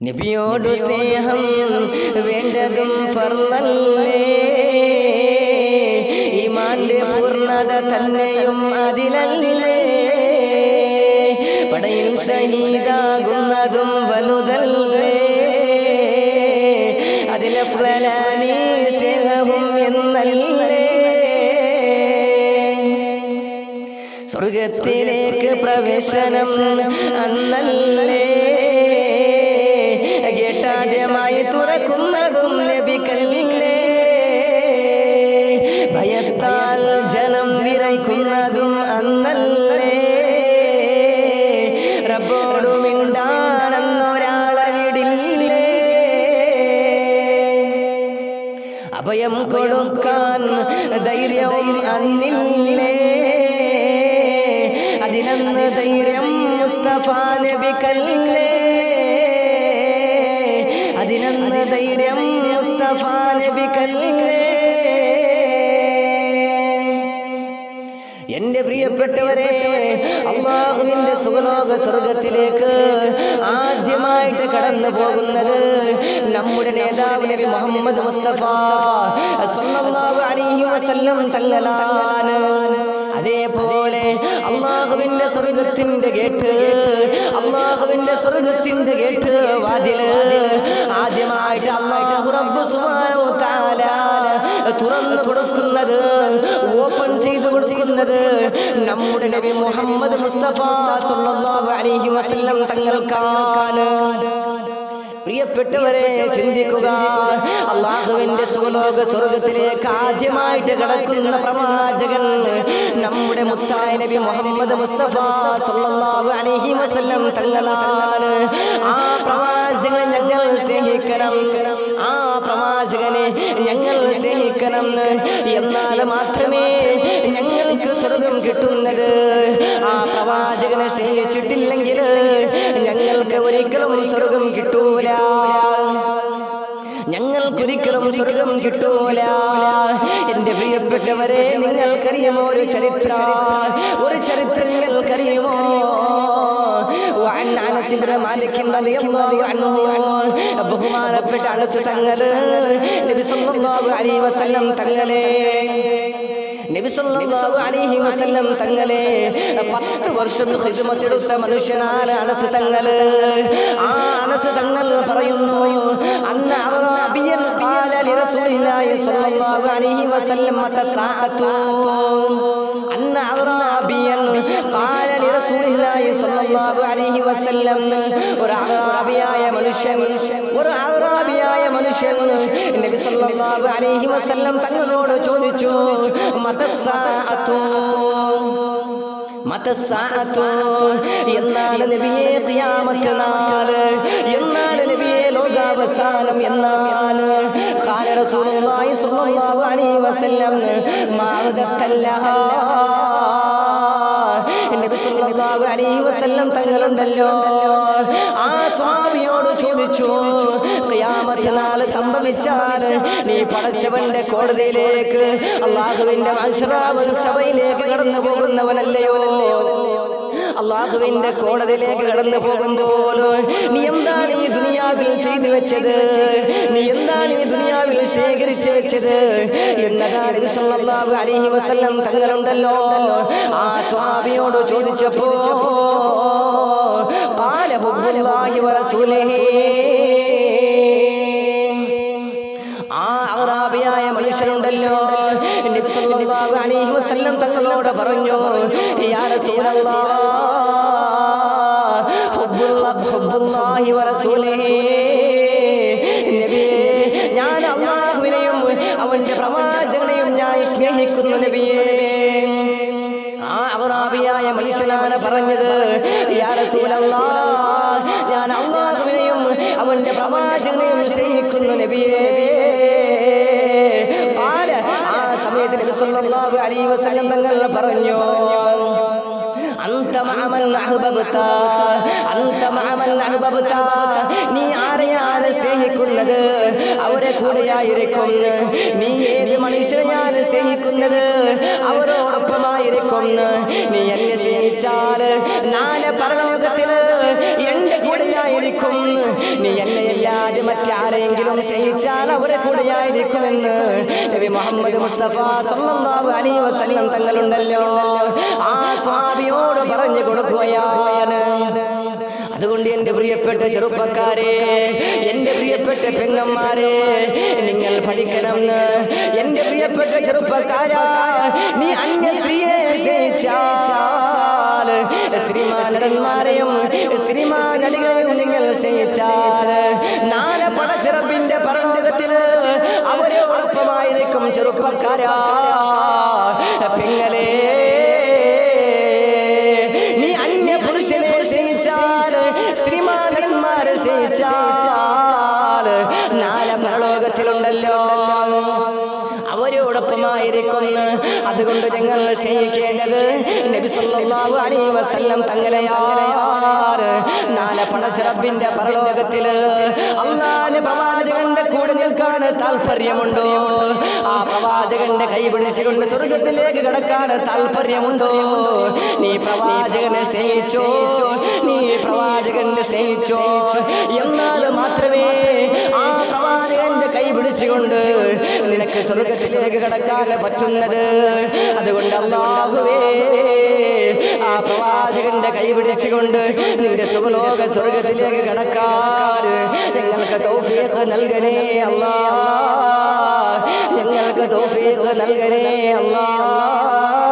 നബിയോട് സ്നേഹം വേണ്ടതും ഫർളല്ലേ, ഈമാന്റെ പൂർണ്ണത തന്നെയും അതിലല്ലേ, പടയിൽ ഷഹീദാകുന്നതും വലുതല്ലേ, അതിലഫ്ളലാനി സ്നേഹവും എന്നല്ലേ, സ്വർഗത്തിലേക്ക് പ്രവേശനം അന്നല്ലേ, ഗേട്ടാദ്യമായി തുറക്കുന്നതും നബിക്കല്ലേ, ഭയത്താൽ ജനം വിറയ്ക്കുന്നതും അന്നല്ലേ, റബ്ബോടു മിണ്ടാണെന്നൊരാളെ വിടില്ലേ, അഭയം കൊടുക്കാൻ ധൈര്യവും അന്നില്ലേ, അതിനന്ന് ധൈര്യം മുസ്തഫ നബിക്കല്ലേ, അതിനന്ന് ധൈര്യം മുസ്തഫ നബിക്കല്ലേ. എന്റെ പ്രിയപ്പെട്ടവരെ, അല്ലാഹുവിന്റെ സുഖലോക സ്വർഗത്തിലേക്ക് ആദ്യമായിട്ട് കടന്നു പോകുന്നത് നമ്മുടെ നേതാവ് നബി മുഹമ്മദ് മുസ്തഫ സ്വല്ലല്ലാഹു അലൈഹി വസല്ലം തങ്ങളാണ്. അതേപോലെ അല്ലാഹുവിന്റെ സ്വർഗത്തിന്റെ ഗേറ്റ്, അല്ലാഹുവിന്റെ സ്വർഗത്തിന്റെ ഗേറ്റ് വാതില് ആദ്യമായിട്ട് അല്ലാഹു റബ്ബ് സുബ്ഹാനഹു വ തആല തുറന്നു കൊടുക്കുന്നത്, ഓപ്പൺ ചെയ്തു കൊടുക്കുന്നത് നമ്മുടെ നബി മുഹമ്മദ് മുസ്തഫ സ്വല്ലല്ലാഹു അലൈഹി വസല്ലം തങ്ങൾക്കാണ്. പ്രിയപ്പെട്ടവരെ, ചിന്തിക്കുക, അല്ലാഹുവിന്റെ സുലോക സ്വർഗത്തിലേക്ക് ആദ്യമായിട്ട് കടക്കുന്ന പ്രവാചകൻ നമ്മുടെ മുത്തായ നബി മുഹമ്മദ് മുസ്തഫ സ്വല്ലല്ലാഹു അലൈഹി വസല്ലം തങ്ങളാണ്. ആ പ്രവാചകനെ ഞങ്ങൾ സ്നേഹിക്കണം, ആ പ്രവാചകനെ ഞങ്ങൾ സ്നേഹിക്കണം, എന്നാൽ മാത്രമേ ഞങ്ങൾക്ക് സ്വർഗം കിട്ടുന്നത്. ആ പ്രവാചകനെ സ്നേഹിച്ചിട്ടില്ലെങ്കിൽ ഞങ്ങൾക്ക് ഒരിക്കലും സ്വർഗം കിട്ടൂല, ഞങ്ങൾക്കൊരിക്കലും സ്വർഗം കിട്ടൂല. എന്റെ പ്രിയപ്പെട്ടവരെ, നിങ്ങൾക്കറിയുമോ ഒരു ചരിത്രം നിങ്ങൾക്കറിയുമോ? وعن أنس بن مالك رضي الله عنه, ബഹുമാനപ്പെട്ട അനസ് തങ്ങള് നബി സല്ലല്ലാഹു അലൈഹി വസല്ലം തങ്ങളെ നബി സല്ലല്ലാഹു അലൈഹി വസല്ലം തങ്ങളെ 10 വർഷം ഖിദ്മത്തെടുത്ത മനുഷ്യനാണ് അനസ് തങ്ങള്. ആ അനസ് തങ്ങൾ പറയുന്നു, അന്ന അറബിയൻ ഖാല ലിറസൂലില്ലാഹി സ്വല്ലല്ലാഹു അലൈഹി വസല്ലം മതസാഅതു, അന്ന അറബിയൻ ഖാല ലിറസൂലില്ലാഹി സ്വല്ലല്ലാഹു അലൈഹി വസല്ലം, ഒരു അറബിയായ മനുഷ്യൻ നബി സല്ലല്ലാഹു അലൈഹി വസല്ലം തങ്ങളോട് ചോദിച്ചു, മതസാഅതു, എന്നാണ് നബിയെ ഖിയാമത്ത് നാള്, എന്നാണ് നബിയെ ലോകാവസാനം എന്നാണ്? ഖാല റസൂലുള്ളാഹി സ്വല്ലല്ലാഹു അലൈഹി വസല്ലം മാഅദത്തല്ലാഹ്, നബി സല്ലല്ലാഹു അലൈഹി വസല്ലം തങ്ങളുണ്ടല്ലോ, ആ സ്വഹാബിയോട് ചോദിച്ചു, ഖിയാമത്ത് നാള് സംഭവിച്ചാൽ നീ പടച്ചവന്റെ കോടതിയിലേക്ക്, അല്ലാഹുവിന്റെ മഹ്ശറാ സഭയിലേക്ക് കടന്നു പോകുന്നവനല്ലയോ? അല്ലാഹുവിന്റെ കോടതിയിലേക്ക് കടന്നു പോകുമ്പോൾ നീ എന്താണ് ഈ ദുനിയാവിൽ ചെയ്തു വെച്ചത്, നീ എന്താണ് ഈ ദുനിയാവിൽ ശേഖരിച്ചു വെച്ചത് എന്നതാണ് നബി സല്ലല്ലാഹു അലൈഹി വസല്ലം തങ്ങളുണ്ടല്ലോ ആ സ്വഹാബിയോട് ചോദിച്ചപ്പോ, ഖാല ഹുബ്ബുല്ലാഹി വറസൂലിഹി, ആ അറാബിയായ മനുഷ്യനുണ്ടല്ലോ നബി സല്ലല്ലാഹു അലൈഹി വസല്ലം തങ്ങളോട് പറഞ്ഞു, യാ റസൂലല്ലാഹ് ഹുബ്ബുല്ലാഹി വറസൂലിഹി, നബിയേ ഞാൻ അല്ലാഹുവിനെയും അവന്റെ പ്രവാചകനെയും ഞാൻ സ്നേഹിക്കുന്നു നബിയേ. ആ അറാബിയായ മനുഷ്യനാണ് പറഞ്ഞത്, യാ റസൂലല്ലാഹ് ഞാൻ അല്ലാഹുവിനെയും അവന്റെ പ്രവാചകനെയും സ്നേഹിക്കുന്നു നബിയേ. ആ സമയത്ത് നബി സല്ലല്ലാഹു അലൈഹി വസല്ലം തങ്ങൾ പറഞ്ഞു, അൻത മഅമൻ അഹ്ബബ്ത, അൻത മഅമൻ അഹ്ബബ്ത, നീ ആരെയാണ് സ്നേഹിക്കുന്നത് അവരെ കൂടെയായിരിക്കും, നീ ഏത് മനുഷ്യനെയാണ് സ്നേഹിക്കുന്നത് അവരോടൊപ്പമായിരിക്കും. നീ എന്നെ സ്നേഹിച്ചാൽ നാളെ പരലോകത്തില് എന്റെ കൂടെയായിരിക്കും, നീ മുഹമ്മദ് മുസ്തഫ സല്ലല്ലാഹു അലൈഹി വസല്ലം തങ്ങളുണ്ടല്ലോ, ആ സ്വഹാബിയോട് പറഞ്ഞു കൊടുക്കുകയാണ്. അതുകൊണ്ട് എന്റെ പ്രിയപ്പെട്ട ചെറുപ്പക്കാരെ, എന്റെ പ്രിയപ്പെട്ട പെങ്ങന്മാരെ, നിങ്ങൾ പഠിക്കണം. എന്റെ പ്രിയപ്പെട്ട ചെറുപ്പക്കാരാ, നീ അന്യ സ്ത്രീയെ സ്നേഹിച്ചാൽ, സിനിമാ നടന്മാരെയും സിനിമാ നടികളെയും നിങ്ങൾ സ്നേഹിച്ചാൽ, നാളെ പടച്ചിറപ്പിന്റെ പരലോകത്തില് അവരോടൊപ്പമായിരിക്കും. ചെറുപ്പക്കാരാ, പെങ്ങളെ, നീ അന്യ പുരുഷനെ സ്നേഹിച്ചാൽ, സിനിമാ നടന്മാരെ സ്നേഹിച്ചാൽ, നാളെ പരലോകത്തിലുണ്ടല്ലോ അവരോടൊപ്പമായിരിക്കും. അതുകൊണ്ട് ഞങ്ങൾ സ്നേഹിക്കേണ്ടത് നബി സല്ലല്ലാഹു അലൈഹി വസല്ലം തങ്ങളെയാണ്. നാളെ പടച്ചിറപ്പിന്റെ പരലോകത്തില് അല്ലാഹുവിന്റെ പ്രവാചകന്റെ കൂടെ നിൽക്കാൻ താല്പര്യമുണ്ടോ? ആ പ്രവാചകന്റെ കൈ പിടിച്ചുകൊണ്ട് സ്വർഗത്തിലേക്ക് കടക്കാൻ താല്പര്യമുണ്ടോ? നീ പ്രവാചകനെ സ്നേഹിച്ചോ, നീ പ്രവാചകനെ സ്നേഹിച്ചോ, എന്നാൽ മാത്രമേ ആ പ്രവാചകന്റെ കൈ പിടിച്ചുകൊണ്ട് നിനക്ക് സ്വർഗത്തിലേക്ക് കടക്കാൻ പറ്റുന്നത്. അതുകൊണ്ട് അല്ലാഹുവേ, ആ പ്രവാചകന്റെ കൈ പിടിച്ചുകൊണ്ട് നിന്റെ സുഖലോക സ്വർഗത്തിലേക്ക് കടക്കാൻ ഞങ്ങൾക്ക് തൗഫീഖ് നൽകണേ അല്ലാഹ്, ഞങ്ങൾക്ക് തൗഫീഖ് നൽകണേ അല്ലാഹ്.